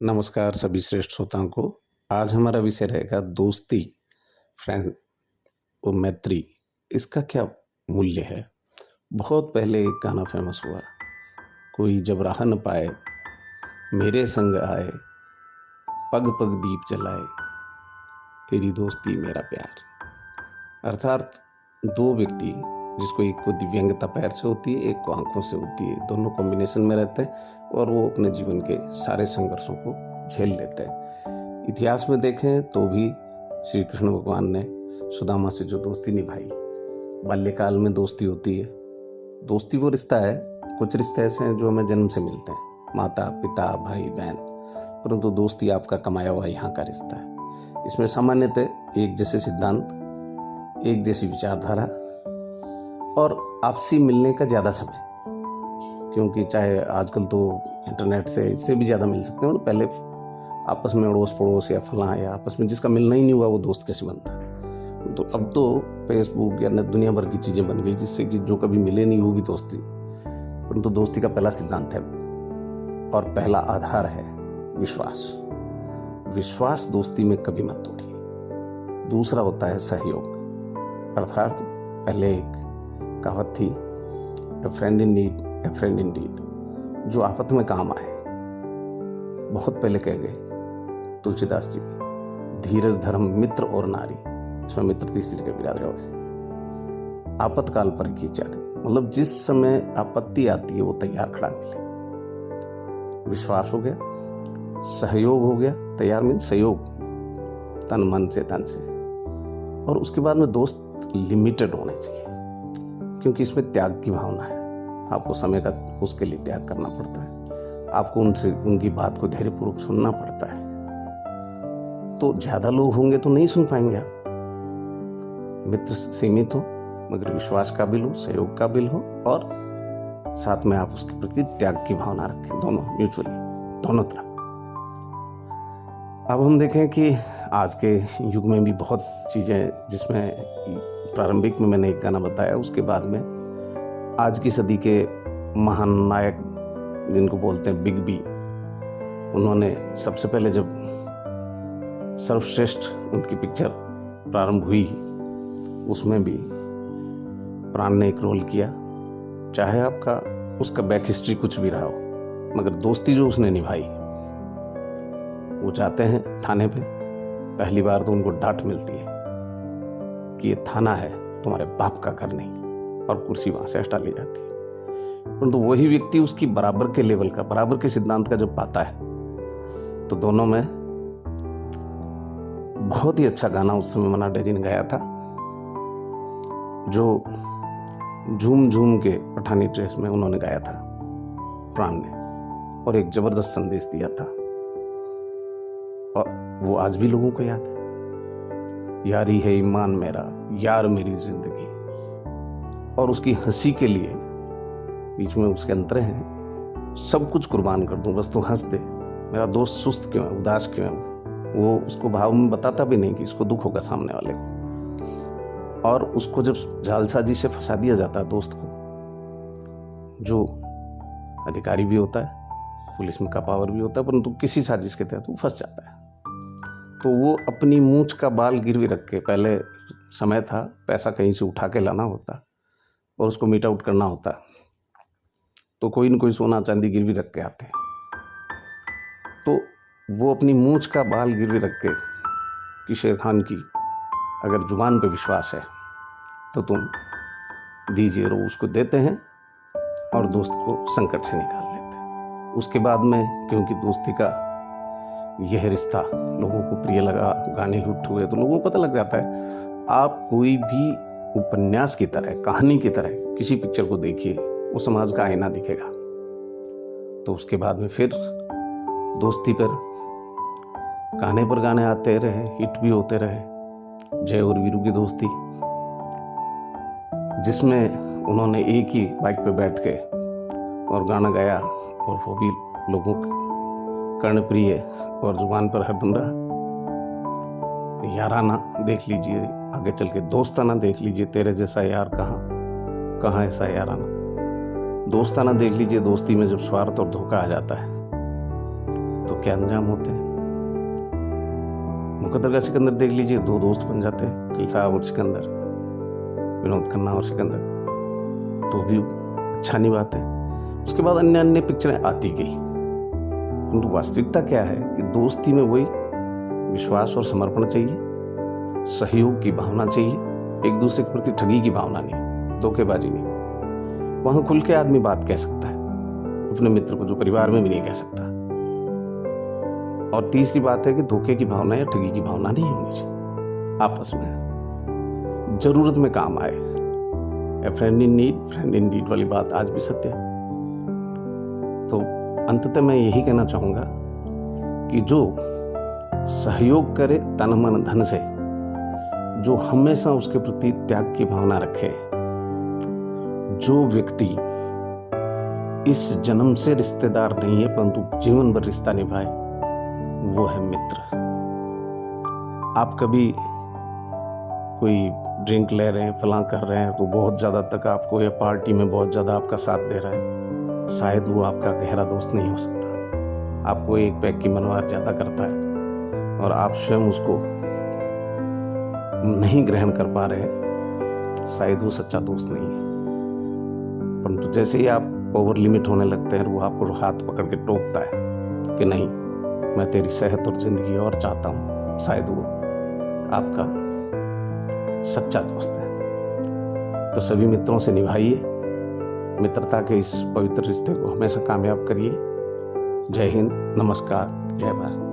नमस्कार सभी श्रेष्ठ श्रोताओं को। आज हमारा विषय रहेगा दोस्ती, फ्रेंड और मैत्री, इसका क्या मूल्य है। बहुत पहले एक गाना फेमस हुआ, कोई जब राह न पाए मेरे संग आए, पग पग दीप जलाए, तेरी दोस्ती मेरा प्यार। अर्थात दो व्यक्ति, जिसको एक को दिव्यांगता पैर से होती है, एक को आंखों से होती है, दोनों कॉम्बिनेशन में रहते हैं और वो अपने जीवन के सारे संघर्षों को झेल लेते हैं। इतिहास में देखें तो भी श्री कृष्ण भगवान ने सुदामा से जो दोस्ती निभाई, बाल्यकाल में दोस्ती होती है। दोस्ती वो रिश्ता है, कुछ रिश्ते ऐसे हैं जो हमें जन्म से मिलते हैं, माता पिता भाई बहन, परंतु दोस्ती आपका कमाया हुआ यहाँ का रिश्ता है। इसमें सामान्यतः एक जैसे सिद्धांत, एक जैसी विचारधारा और आपसी मिलने का ज़्यादा समय, क्योंकि चाहे आजकल तो इंटरनेट से इससे भी ज़्यादा मिल सकते हैं। पहले आपस में अड़ोस पड़ोस या फलां या आपस में जिसका मिलना ही नहीं हुआ वो दोस्त कैसे बनता। तो अब तो फेसबुक या दुनिया भर की चीज़ें बन गई जिससे कि जो कभी मिले नहीं वो भी दोस्ती। परंतु दोस्ती का पहला सिद्धांत है और पहला आधार है विश्वास। विश्वास दोस्ती में कभी मत तोड़िए। दूसरा होता है सहयोग, अर्थात पहले एक कहावत थी, a friend in need a friend in deed, जो आफत में काम आए। बहुत पहले कह गए तुलसीदास जी भी, धीरज धर्म मित्र और नारी, इसमें मित्र तीसरी का विराज है। आपातकाल पर की चारी, मतलब जिस समय आपत्ति आती है वो तैयार खड़ा मिले। विश्वास हो गया, सहयोग हो गया, तैयार मीन सहयोग तन मन से तन से। और उसके बाद में दोस्त लिमिटेड होने चाहिए, क्योंकि इसमें त्याग की भावना है। आपको समय का उसके लिए त्याग करना पड़ता है, आपको उनकी बात को धैर्यपूर्वक सुनना पड़ता है। तो ज़्यादा लोग होंगे तो नहीं सुन पाएंगे आप। मित्र सीमित हो मगर विश्वास काबिल हो, सहयोग काबिल हो और साथ में आप उसके प्रति त्याग की भावना रखें, दोनों म्यूचुअली, दोनों तरफ। अब हम देखें कि आज के युग में भी बहुत चीज़ें, जिसमें प्रारंभिक में मैंने एक गाना बताया, उसके बाद में आज की सदी के महान नायक जिनको बोलते हैं बिग बी, उन्होंने सबसे पहले जब सर्वश्रेष्ठ उनकी पिक्चर प्रारंभ हुई, उसमें भी प्राण ने एक रोल किया। चाहे आपका उसका बैक हिस्ट्री कुछ भी रहा हो, मगर दोस्ती जो उसने निभाई। वो जाते हैं थाने पे, पहली बार तो उनको डांट मिलती है कि ये थाना है, तुम्हारे बाप का घर नहीं, और कुर्सी वहां से हटा ली जाती है। परंतु वही व्यक्ति उसकी बराबर के लेवल का, बराबर के सिद्धांत का जब पाता है, तो दोनों में बहुत ही अच्छा गाना उस समय मन्ना डे जी ने गाया था, जो झूम झूम के पठानी ड्रेस में उन्होंने गाया था प्राण ने, और एक जबरदस्त संदेश दिया था। और वो आज भी लोगों को याद है। यारी है ईमान मेरा, यार मेरी जिंदगी, और उसकी हंसी के लिए बीच में उसके अंतरे हैं, सब कुछ कुर्बान कर दूं बस तू हंस दे। मेरा दोस्त सुस्त क्यों है, उदास क्यों है, वो उसको भाव में बताता भी नहीं कि इसको दुख होगा सामने वाले को। और उसको जब जालसाजी से फंसा दिया जाता है दोस्त को, जो अधिकारी भी होता है, पुलिस में का पावर भी होता है, परंतु किसी साजिश के तहत वो फंस जाता है। तो वो अपनी मूंछ का बाल गिरवी रख के, पहले समय था पैसा कहीं से उठा के लाना होता और उसको मीट आउट करना होता, तो कोई न कोई सोना चांदी गिरवी रख के आते। तो वो अपनी मूंछ का बाल गिरवी रख के कि शेर खान की अगर जुबान पे विश्वास है तो तुम दीजिए, और उसको देते हैं और दोस्त को संकट से निकाल लेते हैं। उसके बाद में क्योंकि दोस्ती का यह रिश्ता लोगों को प्रिय लगा, गाने हिट हुए, तो लोगों को पता लग जाता है। आप कोई भी उपन्यास की तरह, कहानी की तरह किसी पिक्चर को देखिए, वो समाज का आईना दिखेगा। तो उसके बाद में फिर दोस्ती पर गाने पर गाने आते रहे, हिट भी होते रहे। जय और वीरू की दोस्ती, जिसमें उन्होंने एक ही बाइक पे बैठ के और गाना गाया, और वो भी लोगों के कर्णप्रिय और जुबान पर हरदम रहा। याराना देख लीजिए, आगे चल के दोस्ताना देख लीजिए, तेरे जैसा यार कहाँ कहाँ ऐसा याराना। दोस्ताना देख लीजिए, दोस्ती में जब स्वार्थ और धोखा आ जाता है तो तो क्या अंजाम होते हैं। मुकद्दर का सिकंदर देख लीजिए, 2 दोस्त बन जाते हैं, दिल साहब और सिकंदर, विनोद खन्ना और सिकंदर, तो भी अच्छा नहीं बात है। उसके बाद अन्य अन्य पिक्चरें आती गई, परंतु वास्तविकता क्या है कि दोस्ती में वही विश्वास और समर्पण चाहिए, सहयोग की भावना चाहिए, एक दूसरे के प्रति ठगी की भावना नहीं, धोखेबाजी नहीं। वहां खुल के आदमी बात कह सकता है अपने मित्र को, जो परिवार में भी नहीं कह सकता। और तीसरी बात है कि धोखे की भावना या ठगी की भावना नहीं होनी चाहिए। आपस में जरूरत में काम आए, a friend in need friend in deed वाली बात आज भी सत्य है। तो अंततः मैं यही कहना चाहूंगा कि जो सहयोग करे तन मन धन से, जो हमेशा उसके प्रति त्याग की भावना रखे, जो व्यक्ति इस जन्म से रिश्तेदार नहीं है परंतु जीवन भर रिश्ता निभाए, वो है मित्र। आप कभी कोई ड्रिंक ले रहे हैं, फलां कर रहे हैं, तो बहुत ज़्यादा तक आपको, या पार्टी में बहुत ज़्यादा आपका साथ दे रहा है, शायद वो आपका गहरा दोस्त नहीं हो सकता। आपको एक पैक की मनवार ज़्यादा करता है और आप स्वयं उसको नहीं ग्रहण कर पा रहे हैं, शायद वो सच्चा दोस्त नहीं है। परंतु जैसे ही आप ओवर लिमिट होने लगते हैं, वो आपको हाथ पकड़ के टोकता है कि नहीं, मैं तेरी सेहत और जिंदगी और चाहता हूँ, शायद वो आपका सच्चा दोस्त है। तो सभी मित्रों से निभाइए, मित्रता के इस पवित्र रिश्ते को हमेशा कामयाब करिए। जय हिंद, नमस्कार, जय भारत।